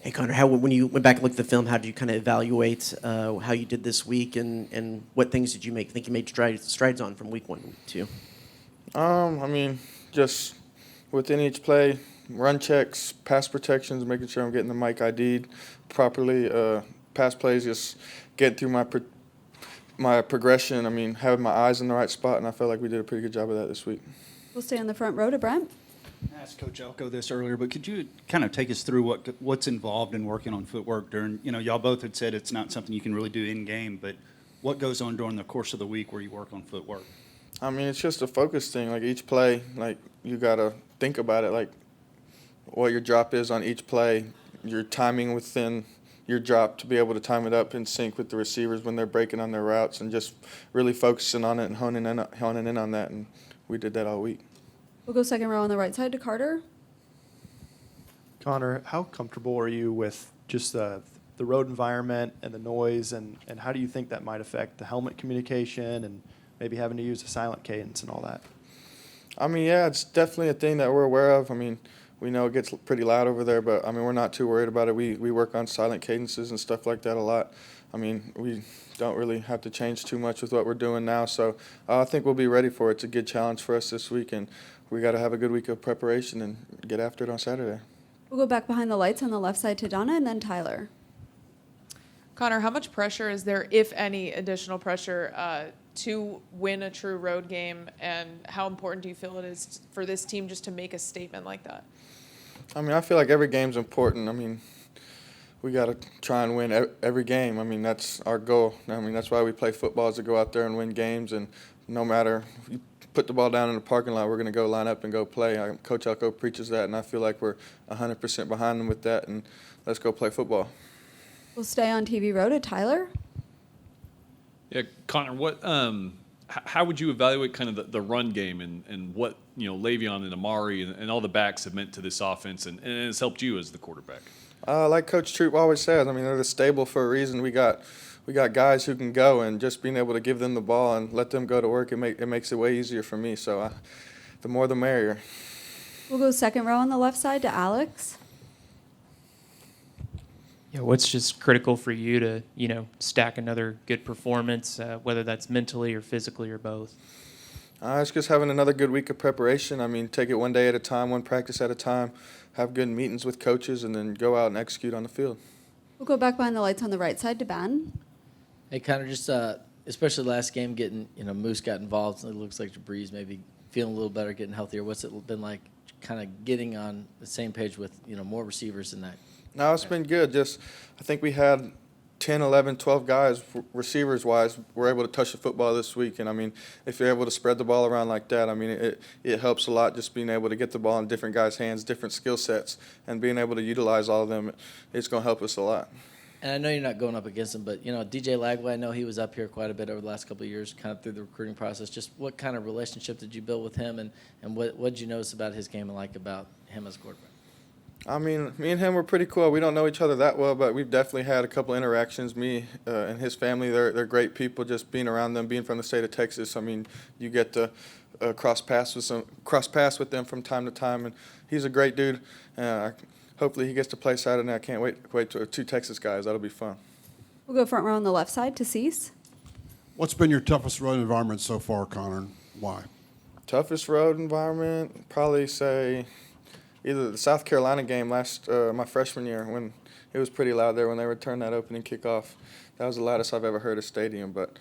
Hey, Connor, when you went back and looked at the film, how did you kind of evaluate how you did this week, and what things did you think you made strides on from week 1 to week 2? I mean, just within each play, run checks, pass protections, making sure I'm getting the mic ID'd properly. Pass plays, just getting through my progression. I mean, having my eyes in the right spot, and I felt like we did a pretty good job of that this week. We'll stay on the front row to Brent. I asked Coach Elko this earlier, but could you kind of take us through what's involved in working on footwork during, y'all both had said it's not something you can really do in-game, but what goes on during the course of the week where you work on footwork? I mean, it's just a focus thing. Like each play, like you got to think about it, like what your drop is on each play, your timing within your drop to be able to time it up in sync with the receivers when they're breaking on their routes, and just really focusing on it and honing in on that. And we did that all week. We'll go second row on the right side to Carter. Connor, how comfortable are you with just the road environment and the noise, and how do you think that might affect the helmet communication and maybe having to use a silent cadence and all that? I mean, yeah, it's definitely a thing that we're aware of. I mean, we know it gets pretty loud over there, but, I mean, we're not too worried about it. We work on silent cadences and stuff like that a lot. I mean, we don't really have to change too much with what we're doing now, so I think we'll be ready for it. It's a good challenge for us this week, and we got to have a good week of preparation and get after it on Saturday. We'll go back behind the lights on the left side to Donna and then Tyler. Connor, how much pressure is there, if any additional pressure, to win a true road game, and how important do you feel it is for this team just to make a statement like that? I mean, I feel like every game's important. I mean, we got to try and win every game. I mean, that's our goal. I mean, that's why we play football, is to go out there and win games, and no matter – you put the ball down in the parking lot, we're going to go line up and go play. Coach Elko preaches that, and I feel like we're 100% behind them with that, and let's go play football. We'll stay on TV row to Tyler. Yeah, Connor, how would you evaluate kind of the run game and what, Le'Veon and Amari and all the backs have meant to this offense and it's helped you as the quarterback? Like Coach Troop always says, I mean, they're the stable for a reason. We got guys who can go, and just being able to give them the ball and let them go to work, it makes it way easier for me. So the more the merrier. We'll go second row on the left side to Alex. Yeah, what's just critical for you to, stack another good performance, whether that's mentally or physically or both? It's just having another good week of preparation. I mean, take it one day at a time, one practice at a time, have good meetings with coaches, and then go out and execute on the field. We'll go back behind the lights on the right side to Ben. Hey, Connor, just especially last game, getting, Moose got involved. It looks like Jabriz maybe feeling a little better, getting healthier. What's it been like kind of getting on the same page with, more receivers in that? No, it's been good. I think we had 10, 11, 12 guys, receivers-wise, were able to touch the football this week. And, I mean, if you're able to spread the ball around like that, I mean, it helps a lot just being able to get the ball in different guys' hands, different skill sets, and being able to utilize all of them. It's going to help us a lot. And I know you're not going up against him, but, DJ Lagway, I know he was up here quite a bit over the last couple of years, kind of through the recruiting process. Just what kind of relationship did you build with him, and what did you notice about his game and like about him as a quarterback? I mean, me and him were pretty cool. We don't know each other that well, but we've definitely had a couple interactions. Me and his family, they're great people. Just being around them, being from the state of Texas, I mean, you get to cross paths with them from time to time, and he's a great dude. Hopefully he gets to play Saturday. I can't wait to 2 Texas guys. That'll be fun. We'll go front row on the left side to Cease. What's been your toughest road environment so far, Connor? Why? Toughest road environment, probably say either the South Carolina game my freshman year, when it was pretty loud there when they returned that opening kickoff. That was the loudest I've ever heard a stadium, but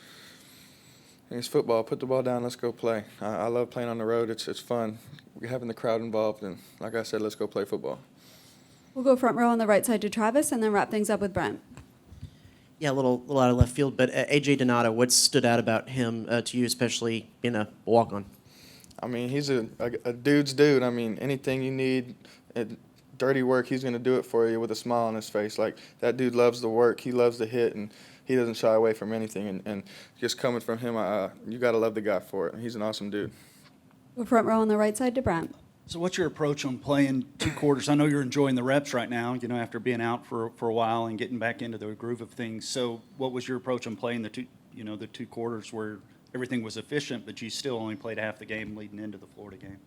it's football. Put the ball down, let's go play. I love playing on the road. It's fun. We're having the crowd involved, and like I said, let's go play football. We'll go front row on the right side to Travis and then wrap things up with Brent. Yeah, a little out of left field, but A.J. Donato, what stood out about him to you, especially being a walk-on? I mean, he's a dude's dude. I mean, anything you need, dirty work, he's going to do it for you with a smile on his face. Like, that dude loves the work. He loves the hit, and he doesn't shy away from anything. And just coming from him, you got to love the guy for it. He's an awesome dude. We'll front row on the right side to Brent. So what's your approach on playing 2 quarters? I know you're enjoying the reps right now, after being out for a while and getting back into the groove of things. So what was your approach on playing the 2 quarters where everything was efficient, but you still only played half the game leading into the Florida game?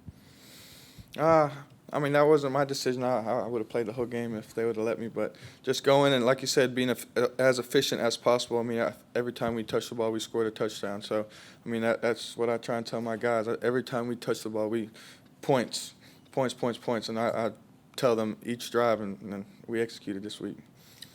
I mean, that wasn't my decision. I would have played the whole game if they would have let me. But just going and, like you said, being as efficient as possible. I mean, every time we touched the ball, we scored a touchdown. So, I mean, that's what I try and tell my guys. Every time we touch the ball, we points. And I tell them each drive, and we executed this week.